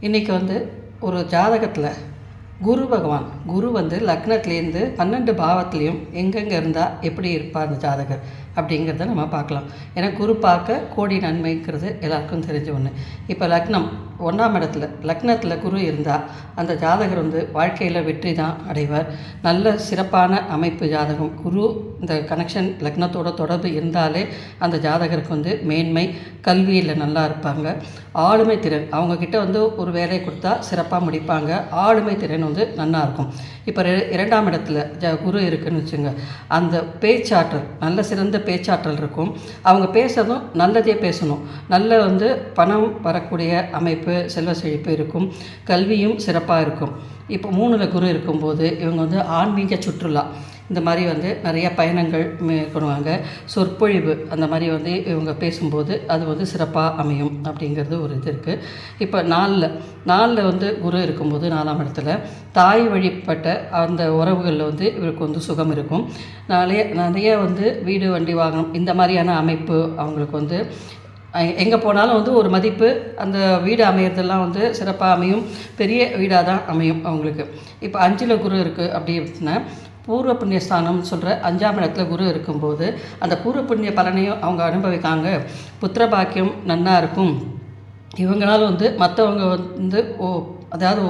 இன்றைக்கி ஒரு ஜாதகத்தில் குரு பகவான் லக்னத்துலேருந்து 12 பாவத்துலேயும் எங்கெங்கே இருந்தால் எப்படி இருப்பார் அந்த ஜாதகர் அப்படிங்கிறத நம்ம பார்க்கலாம். ஏன்னா குரு பார்க்க கோடி நன்மைங்கிறது எல்லாருக்கும் தெரிஞ்ச ஒன்று. இப்போ லக்னம் 1ஆம் இடத்துல லக்னத்தில் குரு இருந்தால் அந்த ஜாதகர் வாழ்க்கையில் வெற்றி தான் அடைவார். நல்ல சிறப்பான அமைப்பு ஜாதகம். குரு இந்த கனெக்ஷன் லக்னத்தோட தொடர்பு இருந்தாலே அந்த ஜாதகருக்கு மேன்மை, கல்வியில் நல்லா இருப்பாங்க. ஆளுமை திறன், அவங்கக்கிட்ட ஒரு வேலையை கொடுத்தா சிறப்பாக முடிப்பாங்க. ஆளுமை திறன் நல்லா இருக்கும். இப்போ 2ஆம் இடத்துல குரு இருக்குன்னு வச்சுங்க, அந்த பேச்சாற்றல், நல்ல சிறந்த பேச்சாற்றல் இருக்கும். அவங்க பேசுறதும் நல்லதே பேசணும். நல்ல பணம் வரக்கூடிய அமைப்பு, செல்வ செழிப்பு இருக்கும். கல்வியும் சிறப்பாக இருக்கும். இப்போ 3ல் குரு இருக்கும்போது இவங்க ஆன்மீக சுற்றுலா இந்த மாதிரி நிறைய பயணங்கள் மேற்கொள்வாங்க. சொற்பொழிவு அந்த மாதிரி இவங்க பேசும்போது அது சிறப்பாக அமையும் அப்படிங்கிறது ஒரு இது இருக்குது. இப்போ 4ல் குரு இருக்கும்போது 4ஆம் இடத்துல தாய் வழிபட்ட அந்த உறவுகளில் இவருக்கு சுகம் இருக்கும். நிறைய வீடு, வண்டி, வாகனம் இந்த மாதிரியான அமைப்பு அவங்களுக்கு எங்கே போனாலும் ஒரு மதிப்பு, அந்த வீடு அமையிறதெல்லாம் சிறப்பாக அமையும். பெரிய வீடாக தான் அமையும் அவங்களுக்கு. இப்போ 5ல் குரு இருக்குது அப்படின்னா பூர்வ புண்ணியஸ்தானம்னு சொல்கிற 5ஆம் இடத்துல குரு இருக்கும்போது அந்த பூர்வ புண்ணிய பலனையும் அவங்க அனுபவிக்காங்க. புத்திர பாக்கியம் நன்னா இருக்கும். இவங்களால் மற்றவங்க அதாவது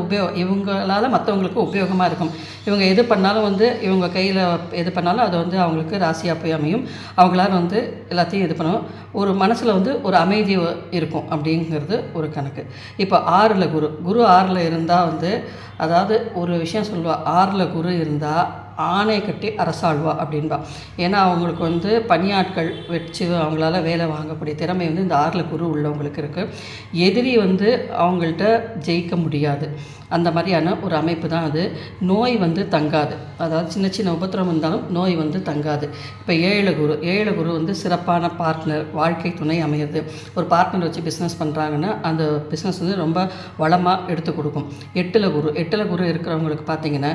இவங்களால் மற்றவங்களுக்கு உபயோகமாக இருக்கும். இவங்க எது பண்ணாலும் இவங்க கையில் எது பண்ணாலும் அது அவங்களுக்கு ராசியாக போய் அமையும். அவங்களால எல்லாத்தையும் இது பண்ணுவோம். ஒரு மனசில் ஒரு அமைதி இருக்கும் அப்படிங்கிறது ஒரு கணக்கு. இப்போ 6ல் குரு 6ல் இருந்தால் அதாவது ஒரு விஷயம் சொல்லுவாள், 6ல் குரு இருந்தால் ஆணை கட்டி அரசாழ்வா அப்படின்பா. ஏன்னா அவங்களுக்கு பணியாட்கள் வச்சு அவங்களால வேலை வாங்கக்கூடிய திறமை இந்த 6ல் குரு உள்ளவங்களுக்கு இருக்குது. எதிரி அவங்கள்ட்ட ஜெயிக்க முடியாது. அந்த மாதிரியான ஒரு அமைப்பு தான் அது. நோய் தங்காது. அதாவது சின்ன சின்ன உபத்திரம் இருந்தாலும் நோய் தங்காது. இப்போ 7ல் குரு சிறப்பான பார்ட்னர், வாழ்க்கை துணை அமையிறது. ஒரு பார்ட்னர் வச்சு பிஸ்னஸ் பண்ணுறாங்கன்னா அந்த பிஸ்னஸ் ரொம்ப வளமாக எடுத்து கொடுக்கும். 8ல் குரு இருக்கிறவங்களுக்கு பார்த்திங்கன்னா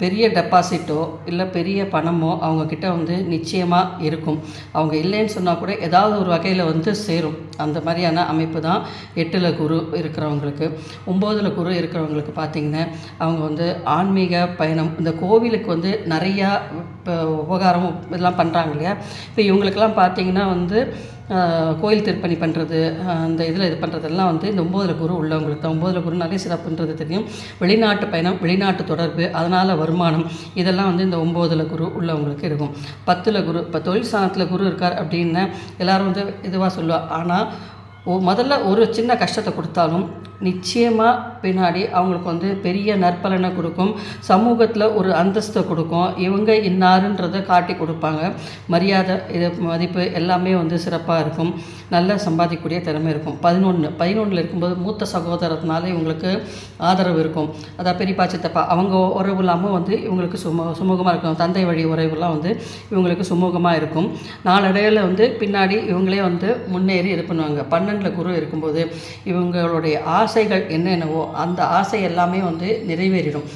பெரிய டெபாசிட்டோ இல்லை பெரிய பணமோ அவங்கக்கிட்ட நிச்சயமாக இருக்கும். அவங்க இல்லைன்னு சொன்னால் கூட ஏதாவது ஒரு வகையில் சேரும். அந்த மாதிரியான அமைப்பு தான் 8ல் குரு இருக்கிறவங்களுக்கு. 9ல் குரு இருக்கிறவங்களுக்கு பார்த்திங்கன்னா அவங்க ஆன்மீக பயணம், இந்த கோவிலுக்கு நிறையா இப்போ உபகாரம் இதெல்லாம் பண்ணுறாங்க இல்லையா. இப்போ இவங்களுக்கெல்லாம் பார்த்திங்கன்னா கோயில் திருப்பணி பண்ணுறது, அந்த இதில் இது பண்ணுறதெல்லாம் இந்த 9ல் குரு உள்ளவங்களுக்கு தான். 9ல் குரு நிறைய சிறப்புன்றது தெரியும். வெளிநாட்டு பயணம், வெளிநாட்டு தொடர்பு, அதனால் வருமானம், இதெல்லாம் இந்த 9ல் குரு உள்ளவங்களுக்கு இருக்கும். 10ல் குரு, இப்போ தொழில் ஸ்தானத்தில் குரு இருக்கார் அப்படின்னு எல்லோரும் இதுவாக சொல்லுவாள். ஆனால் முதல்ல ஒரு சின்ன கஷ்டத்தை கொடுத்தாலும் நிச்சயமாக பின்னாடி அவங்களுக்கு பெரிய நற்பலனை கொடுக்கும். சமூகத்தில் ஒரு அந்தஸ்தை கொடுக்கும். இவங்க இன்னாருன்றதை காட்டி கொடுப்பாங்க. மரியாதை, இது மதிப்பு எல்லாமே சிறப்பாக இருக்கும். நல்லா சம்பாதிக்கக்கூடிய திறமை இருக்கும். 11ல் இருக்கும்போது மூத்த சகோதரத்தினால இவங்களுக்கு ஆதரவு இருக்கும். அதாவது பெரியப்பா, சித்தப்பா அவங்க உறவு இல்லாமல் இவங்களுக்கு சுமூகமாக இருக்கும். தந்தை வழி உறவுலாம் இவங்களுக்கு சுமூகமாக இருக்கும். நாளடைவில் பின்னாடி இவங்களே முன்னேறி இது பண்ணுவாங்க. 12ல் குரு இருக்கும்போது இவங்களுடைய ஆசைகள் என்னென்னவோ அந்த ஆசை எல்லாமே நிறைவேறிடும்.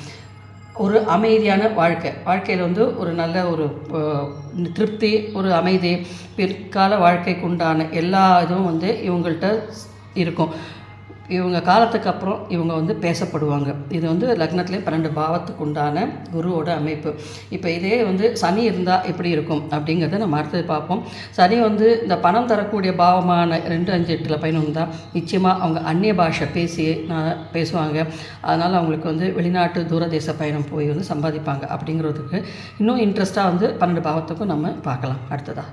ஒரு அமைதியான வாழ்க்கையில் ஒரு நல்ல ஒரு திருப்தி, ஒரு அமைதி, பிற்கால வாழ்க்கைக்கு உண்டான எல்லா இதுவும் இவங்கள்ட்ட இருக்கும். இவங்க காலத்துக்கு அப்புறம் இவங்க பேசப்படுவாங்க. இது லக்னத்துலேயே 12 பாவத்துக்கு உண்டான குருவோட அமைப்பு. இப்போ இதே சனி இருந்தால் எப்படி இருக்கும் அப்படிங்கிறத நம்ம அடுத்தது பார்ப்போம். சனி இந்த பணம் தரக்கூடிய பாவமான 2, 5, 8ல் பயணம் தான் நிச்சயமாக அவங்க அந்நிய பாஷை பேசுவாங்க. அதனால் அவங்களுக்கு வெளிநாட்டு தூரதேச பயணம் போய் சம்பாதிப்பாங்க. அப்படிங்கிறதுக்கு இன்னும் இன்ட்ரெஸ்ட்டாக 12 பாவத்துக்கும் நம்ம பார்க்கலாம் அடுத்ததாக.